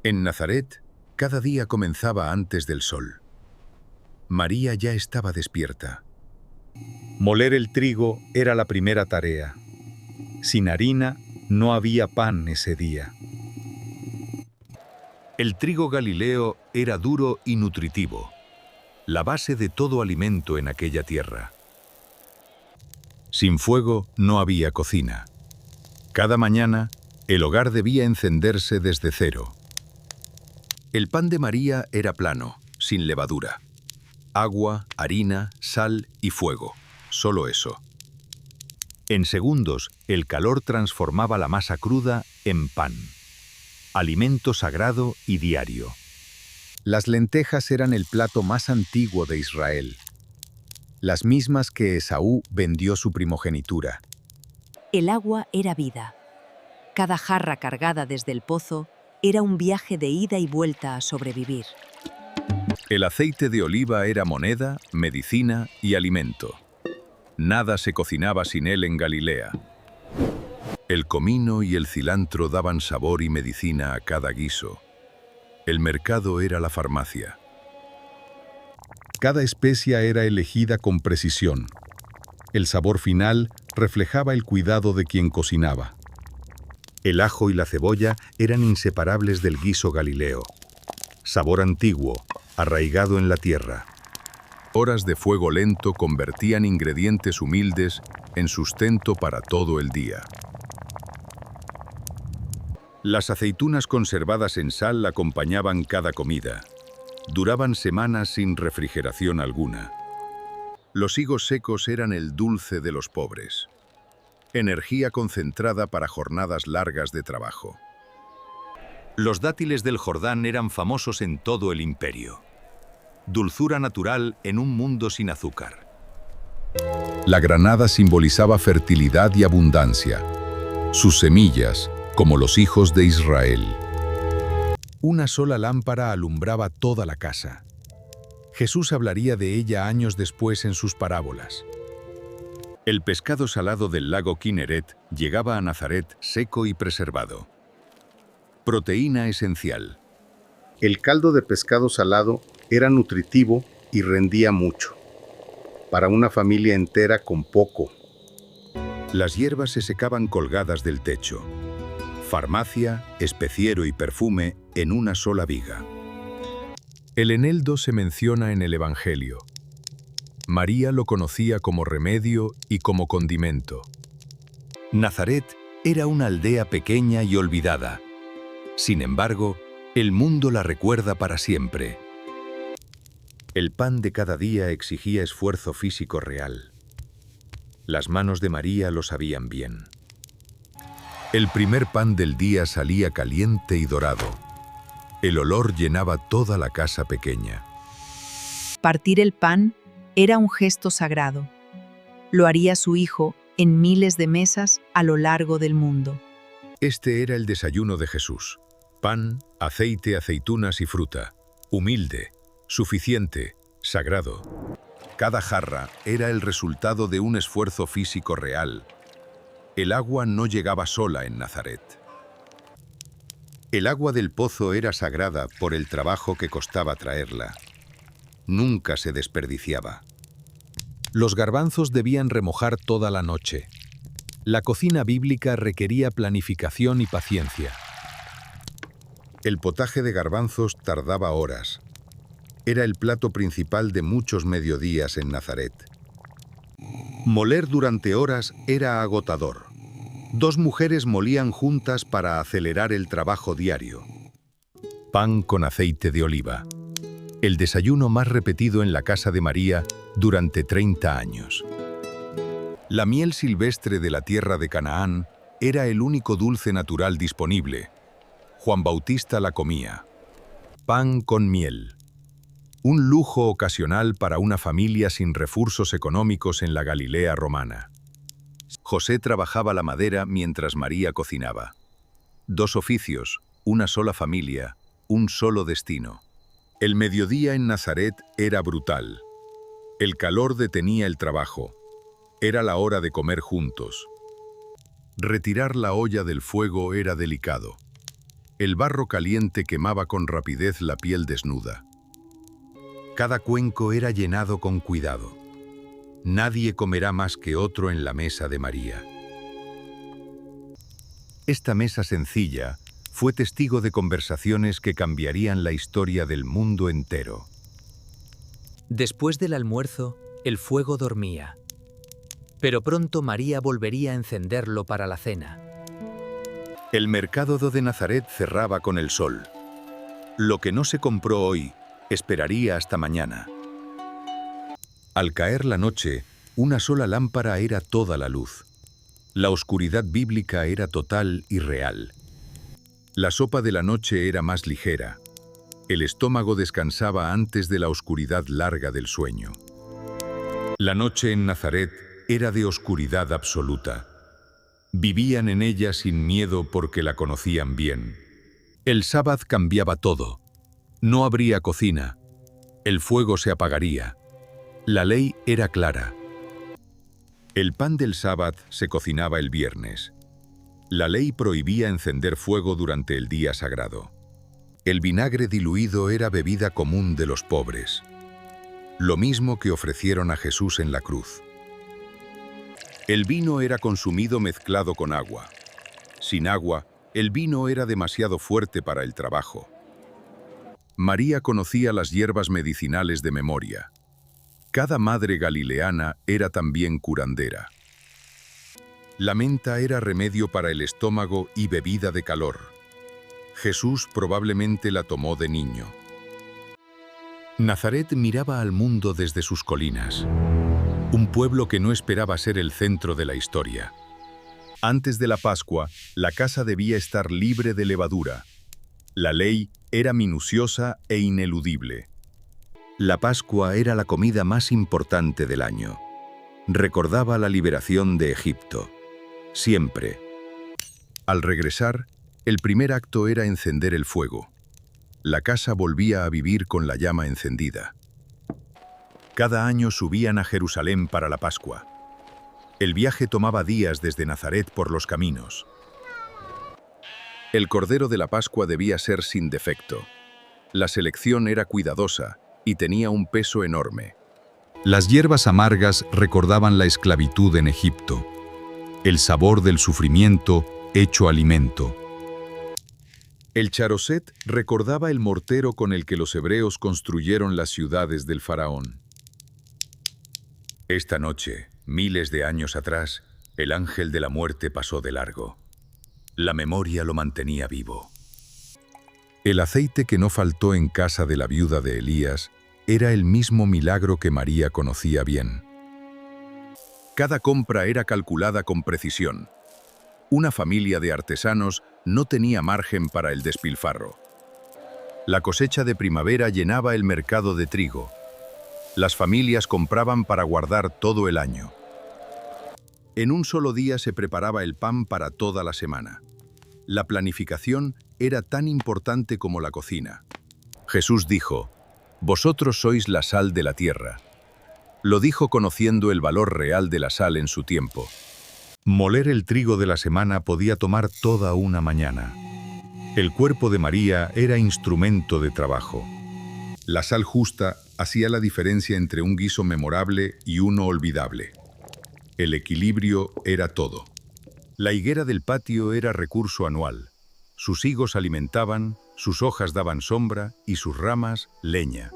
En Nazaret, cada día comenzaba antes del sol. María ya estaba despierta. Moler el trigo era la primera tarea. Sin harina no había pan ese día. El trigo galileo era duro y nutritivo, la base de todo alimento en aquella tierra. Sin fuego no había cocina. Cada mañana, el hogar debía encenderse desde cero. El pan de María era plano, sin levadura. Agua, harina, sal y fuego, solo eso. En segundos, el calor transformaba la masa cruda en pan. Alimento sagrado y diario. Las lentejas eran el plato más antiguo de Israel, las mismas que Esaú vendió su primogenitura. El agua era vida. Cada jarra cargada desde el pozo era un viaje de ida y vuelta a sobrevivir. El aceite de oliva era moneda, medicina y alimento. Nada se cocinaba sin él en Galilea. El comino y el cilantro daban sabor y medicina a cada guiso. El mercado era la farmacia. Cada especia era elegida con precisión. El sabor final reflejaba el cuidado de quien cocinaba. El ajo y la cebolla eran inseparables del guiso galileo. Sabor antiguo, arraigado en la tierra. Horas de fuego lento convertían ingredientes humildes en sustento para todo el día. Las aceitunas conservadas en sal acompañaban cada comida. Duraban semanas sin refrigeración alguna. Los higos secos eran el dulce de los pobres. Energía concentrada para jornadas largas de trabajo. Los dátiles del Jordán eran famosos en todo el imperio. Dulzura natural en un mundo sin azúcar. La granada simbolizaba fertilidad y abundancia. Sus semillas, como los hijos de Israel. Una sola lámpara alumbraba toda la casa. Jesús hablaría de ella años después en sus parábolas. El pescado salado del lago Kineret llegaba a Nazaret seco y preservado. Proteína esencial. El caldo de pescado salado era nutritivo y rendía mucho. Para una familia entera con poco. Las hierbas se secaban colgadas del techo. Farmacia, especiero y perfume en una sola viga. El eneldo se menciona en el Evangelio. María lo conocía como remedio y como condimento. Nazaret era una aldea pequeña y olvidada. Sin embargo, el mundo la recuerda para siempre. El pan de cada día exigía esfuerzo físico real. Las manos de María lo sabían bien. El primer pan del día salía caliente y dorado. El olor llenaba toda la casa pequeña. Partir el pan era un gesto sagrado. Lo haría su hijo en miles de mesas a lo largo del mundo. Este era el desayuno de Jesús. Pan, aceite, aceitunas y fruta. Humilde, suficiente, sagrado. Cada jarra era el resultado de un esfuerzo físico real. El agua no llegaba sola en Nazaret. El agua del pozo era sagrada por el trabajo que costaba traerla. Nunca se desperdiciaba. Los garbanzos debían remojar toda la noche. La cocina bíblica requería planificación y paciencia. El potaje de garbanzos tardaba horas. Era el plato principal de muchos mediodías en Nazaret. Moler durante horas era agotador. 2 mujeres molían juntas para acelerar el trabajo diario. Pan con aceite de oliva. El desayuno más repetido en la casa de María durante 30 años. La miel silvestre de la tierra de Canaán era el único dulce natural disponible. Juan Bautista la comía. Pan con miel. Un lujo ocasional para una familia sin recursos económicos en la Galilea romana. José trabajaba la madera mientras María cocinaba. 2 oficios, una sola familia, un solo destino. El mediodía en Nazaret era brutal. El calor detenía el trabajo. Era la hora de comer juntos. Retirar la olla del fuego era delicado. El barro caliente quemaba con rapidez la piel desnuda. Cada cuenco era llenado con cuidado. Nadie comerá más que otro en la mesa de María. Esta mesa sencilla fue testigo de conversaciones que cambiarían la historia del mundo entero. Después del almuerzo, el fuego dormía. Pero pronto María volvería a encenderlo para la cena. El mercado de Nazaret cerraba con el sol. Lo que no se compró hoy, esperaría hasta mañana. Al caer la noche, una sola lámpara era toda la luz. La oscuridad bíblica era total y real. La sopa de la noche era más ligera. El estómago descansaba antes de la oscuridad larga del sueño. La noche en Nazaret era de oscuridad absoluta. Vivían en ella sin miedo porque la conocían bien. El sábado cambiaba todo. No habría cocina. El fuego se apagaría. La ley era clara. El pan del sábado se cocinaba el viernes. La ley prohibía encender fuego durante el día sagrado. El vinagre diluido era bebida común de los pobres. Lo mismo que ofrecieron a Jesús en la cruz. El vino era consumido mezclado con agua. Sin agua, el vino era demasiado fuerte para el trabajo. María conocía las hierbas medicinales de memoria. Cada madre galileana era también curandera. La menta era remedio para el estómago y bebida de calor. Jesús probablemente la tomó de niño. Nazaret miraba al mundo desde sus colinas. Un pueblo que no esperaba ser el centro de la historia. Antes de la Pascua, la casa debía estar libre de levadura. La ley era minuciosa e ineludible. La Pascua era la comida más importante del año. Recordaba la liberación de Egipto. Siempre. Al regresar, el primer acto era encender el fuego. La casa volvía a vivir con la llama encendida. Cada año subían a Jerusalén para la Pascua. El viaje tomaba días desde Nazaret por los caminos. El cordero de la Pascua debía ser sin defecto. La selección era cuidadosa y tenía un peso enorme. Las hierbas amargas recordaban la esclavitud en Egipto, el sabor del sufrimiento hecho alimento. El charoset recordaba el mortero con el que los hebreos construyeron las ciudades del faraón. Esta noche, miles de años atrás, el ángel de la muerte pasó de largo. La memoria lo mantenía vivo. El aceite que no faltó en casa de la viuda de Elías era el mismo milagro que María conocía bien. Cada compra era calculada con precisión. Una familia de artesanos no tenía margen para el despilfarro. La cosecha de primavera llenaba el mercado de trigo. Las familias compraban para guardar todo el año. En un solo día se preparaba el pan para toda la semana. La planificación era tan importante como la cocina. Jesús dijo: «Vosotros sois la sal de la tierra». Lo dijo conociendo el valor real de la sal en su tiempo. Moler el trigo de la semana podía tomar toda una mañana. El cuerpo de María era instrumento de trabajo. La sal justa hacía la diferencia entre un guiso memorable y uno olvidable. El equilibrio era todo. La higuera del patio era recurso anual. Sus higos alimentaban, sus hojas daban sombra y sus ramas leña.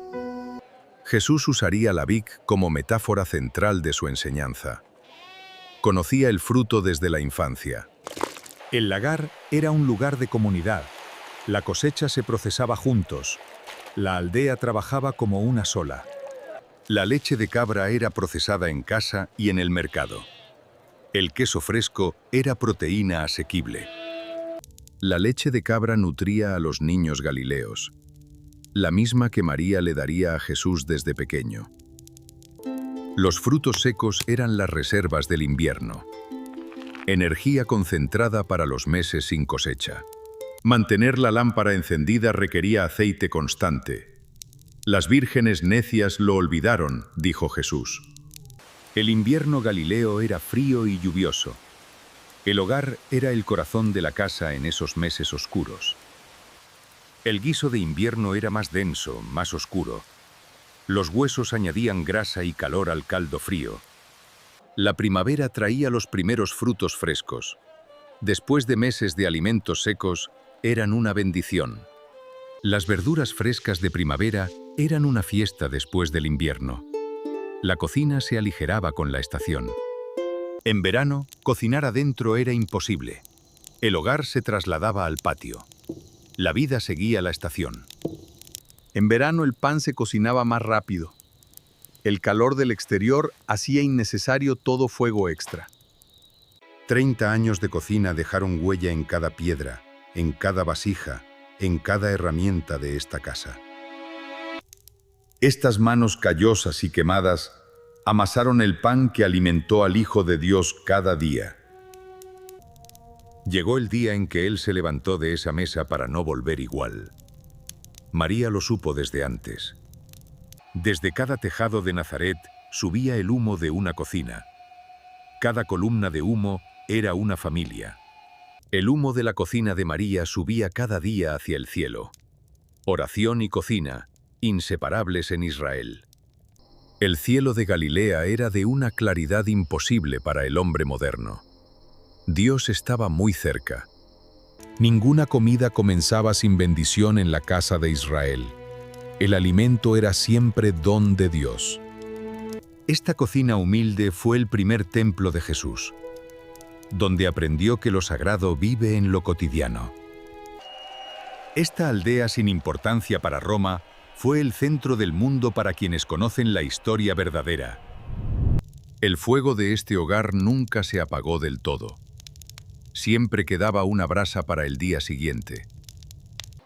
Jesús usaría la vid como metáfora central de su enseñanza. Conocía el fruto desde la infancia. El lagar era un lugar de comunidad. La cosecha se procesaba juntos. La aldea trabajaba como una sola. La leche de cabra era procesada en casa y en el mercado. El queso fresco era proteína asequible. La leche de cabra nutría a los niños galileos, la misma que María le daría a Jesús desde pequeño. Los frutos secos eran las reservas del invierno. Energía concentrada para los meses sin cosecha. Mantener la lámpara encendida requería aceite constante. Las vírgenes necias lo olvidaron, dijo Jesús. El invierno galileo era frío y lluvioso. El hogar era el corazón de la casa en esos meses oscuros. El guiso de invierno era más denso, más oscuro. Los huesos añadían grasa y calor al caldo frío. La primavera traía los primeros frutos frescos. Después de meses de alimentos secos, eran una bendición. Las verduras frescas de primavera eran una fiesta después del invierno. La cocina se aligeraba con la estación. En verano, cocinar adentro era imposible. El hogar se trasladaba al patio. La vida seguía la estación. En verano el pan se cocinaba más rápido. El calor del exterior hacía innecesario todo fuego extra. 30 años de cocina dejaron huella en cada piedra, en cada vasija, en cada herramienta de esta casa. Estas manos callosas y quemadas amasaron el pan que alimentó al Hijo de Dios cada día. Llegó el día en que él se levantó de esa mesa para no volver igual. María lo supo desde antes. Desde cada tejado de Nazaret subía el humo de una cocina. Cada columna de humo era una familia. El humo de la cocina de María subía cada día hacia el cielo. Oración y cocina, inseparables en Israel. El cielo de Galilea era de una claridad imposible para el hombre moderno. Dios estaba muy cerca. Ninguna comida comenzaba sin bendición en la casa de Israel. El alimento era siempre don de Dios. Esta cocina humilde fue el primer templo de Jesús, donde aprendió que lo sagrado vive en lo cotidiano. Esta aldea sin importancia para Roma fue el centro del mundo para quienes conocen la historia verdadera. El fuego de este hogar nunca se apagó del todo. Siempre quedaba una brasa para el día siguiente.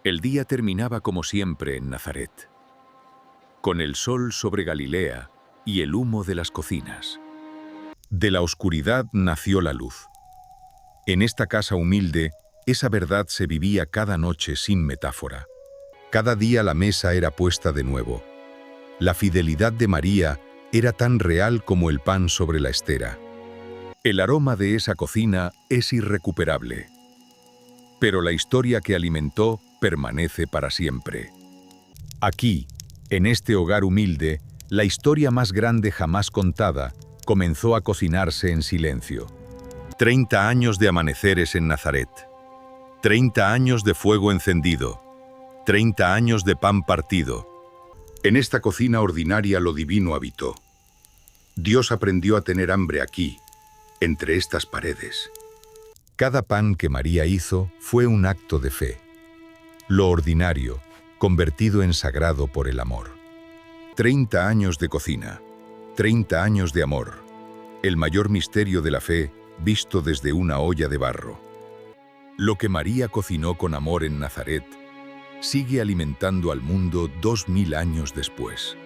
El día terminaba como siempre en Nazaret, con el sol sobre Galilea y el humo de las cocinas. De la oscuridad nació la luz. En esta casa humilde, esa verdad se vivía cada noche sin metáfora. Cada día la mesa era puesta de nuevo. La fidelidad de María era tan real como el pan sobre la estera. El aroma de esa cocina es irrecuperable, pero la historia que alimentó permanece para siempre. Aquí, en este hogar humilde, la historia más grande jamás contada comenzó a cocinarse en silencio. 30 años de amaneceres en Nazaret, 30 años de fuego encendido, 30 años de pan partido. En esta cocina ordinaria lo divino habitó. Dios aprendió a tener hambre aquí, entre estas paredes. Cada pan que María hizo fue un acto de fe. Lo ordinario, convertido en sagrado por el amor. 30 años de cocina, 30 años de amor. El mayor misterio de la fe visto desde una olla de barro. Lo que María cocinó con amor en Nazaret sigue alimentando al mundo 2000 años después.